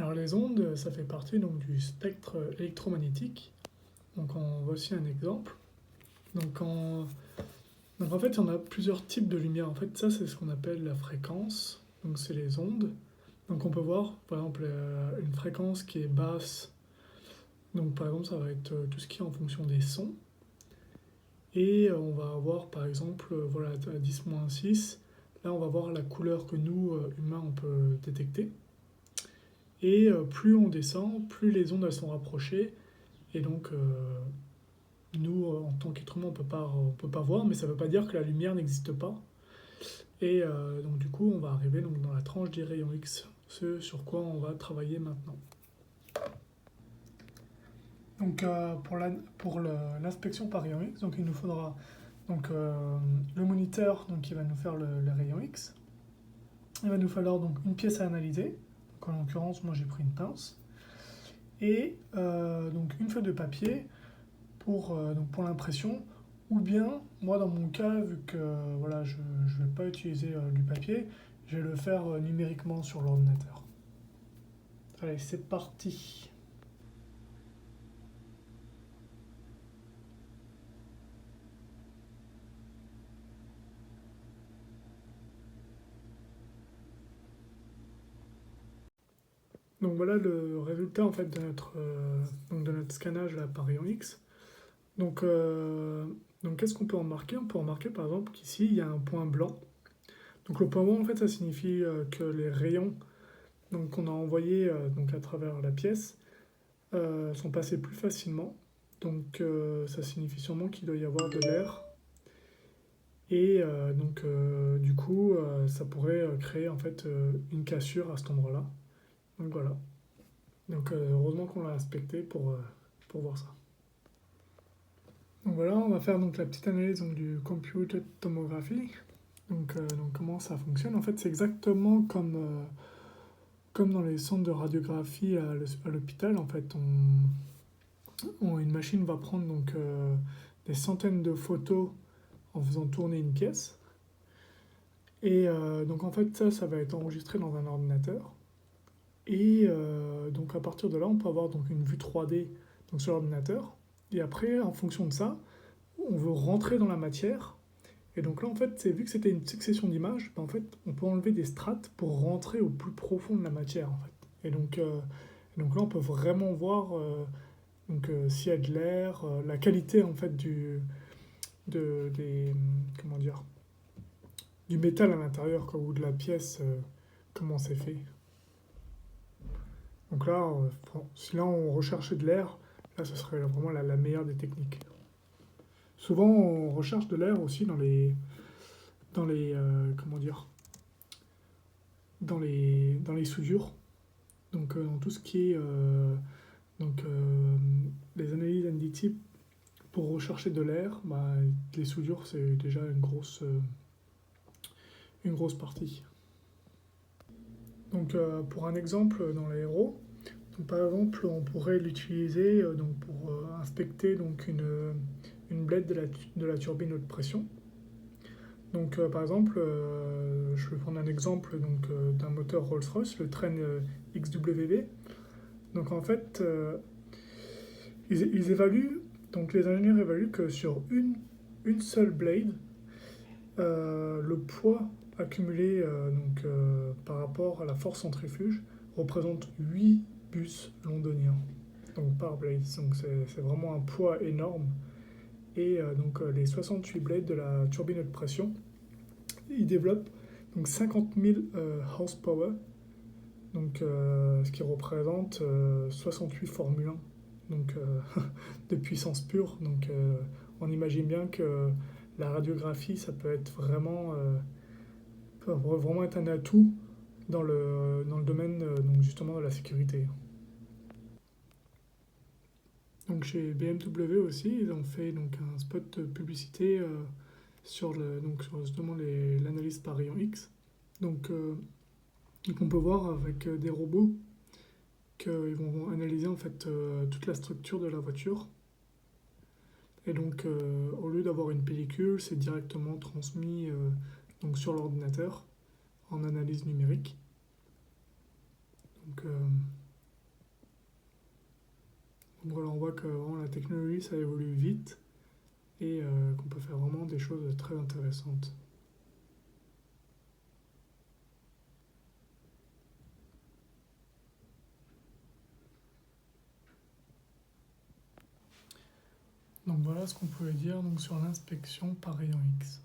Alors les ondes, ça fait partie donc du spectre électromagnétique. Donc voici un exemple. Donc en fait, on a plusieurs types de lumière. En fait, ça c'est ce qu'on appelle la fréquence. Donc c'est les ondes. Donc on peut voir par exemple une fréquence qui est basse. Donc par exemple, ça va être tout ce qui est en fonction des sons. Et on va avoir par exemple voilà, à 10-6, là on va voir la couleur que nous, humains, on peut détecter. Et plus on descend, plus les ondes elles sont rapprochées. Et donc nous, en tant qu'être humain, on peut pas voir, mais ça ne veut pas dire que la lumière n'existe pas. Et donc du coup, on va arriver donc, dans la tranche des rayons X, ce sur quoi on va travailler maintenant. Donc pour l'inspection par rayon X, donc il nous faudra donc, le moniteur donc, qui va nous faire le rayon X. Il va nous falloir donc une pièce à analyser. Donc, en l'occurrence, moi j'ai pris une pince. Et donc une feuille de papier pour l'impression. Ou bien, moi dans mon cas, vu que voilà, je ne vais pas utiliser du papier, je vais le faire numériquement sur l'ordinateur. Allez, c'est parti. Donc voilà le résultat en fait donc de notre scannage là, par rayon X. Donc, qu'est-ce qu'on peut en remarquer? On peut remarquer par exemple qu'ici il y a un point blanc. Donc le point blanc en fait ça signifie que les rayons donc, qu'on a envoyés donc, à travers la pièce sont passés plus facilement. Donc ça signifie sûrement qu'il doit y avoir de l'air. Et donc du coup ça pourrait créer en fait une cassure à cet endroit-là. Donc voilà. Donc heureusement qu'on l'a inspecté pour voir ça. Donc voilà, on va faire donc la petite analyse donc, du computed tomography. Donc comment ça fonctionne? En fait, c'est exactement comme dans les centres de radiographie à l'hôpital. En fait, une machine va prendre donc des centaines de photos en faisant tourner une pièce. Et donc en fait, ça va être enregistré dans un ordinateur. Et donc à partir de là, on peut avoir donc une vue 3D donc, sur l'ordinateur. Et après, en fonction de ça, on veut rentrer dans la matière. Et donc là, en fait, vu que c'était une succession d'images, ben, en fait, on peut enlever des strates pour rentrer au plus profond de la matière, en fait. Et donc là, on peut vraiment voir s'il y a de l'air, la qualité, en fait, comment dire, du métal à l'intérieur, quoi, ou de la pièce, comment c'est fait. Donc là, si là, on recherchait de l'air, là, ce serait vraiment la meilleure des techniques. Souvent, on recherche de l'air aussi comment dire, dans les soudures. Donc dans tout ce qui est les analyses NDT pour rechercher de l'air, bah, les soudures c'est déjà une grosse partie. Donc pour un exemple dans l'aéro, par exemple on pourrait l'utiliser pour inspecter donc, une blade de la turbine haute pression. Donc par exemple, je vais prendre un exemple d'un moteur Rolls-Royce, le Trent XWB. Donc en fait, ils évaluent, donc les ingénieurs évaluent que sur une seule blade, le poids accumulé par rapport à la force centrifuge représente 8 bus londoniens donc par blade. Donc c'est vraiment un poids énorme. Et les 68 blades de la turbine haute pression, ils développent donc 50 000 horsepower, donc, ce qui représente 68 Formule 1 donc, de puissance pure. Donc on imagine bien que la radiographie, ça peut vraiment être un atout dans le domaine donc justement de la sécurité. Donc chez BMW aussi, ils ont fait donc, un spot de publicité sur justement l'analyse par rayon X. Donc on peut voir avec des robots qu'ils vont analyser en fait toute la structure de la voiture. Et donc au lieu d'avoir une pellicule, c'est directement transmis donc sur l'ordinateur en analyse numérique. Donc que vraiment, la technologie, ça évolue vite et qu'on peut faire vraiment des choses très intéressantes. Donc voilà ce qu'on pouvait dire donc, sur l'inspection par rayon X.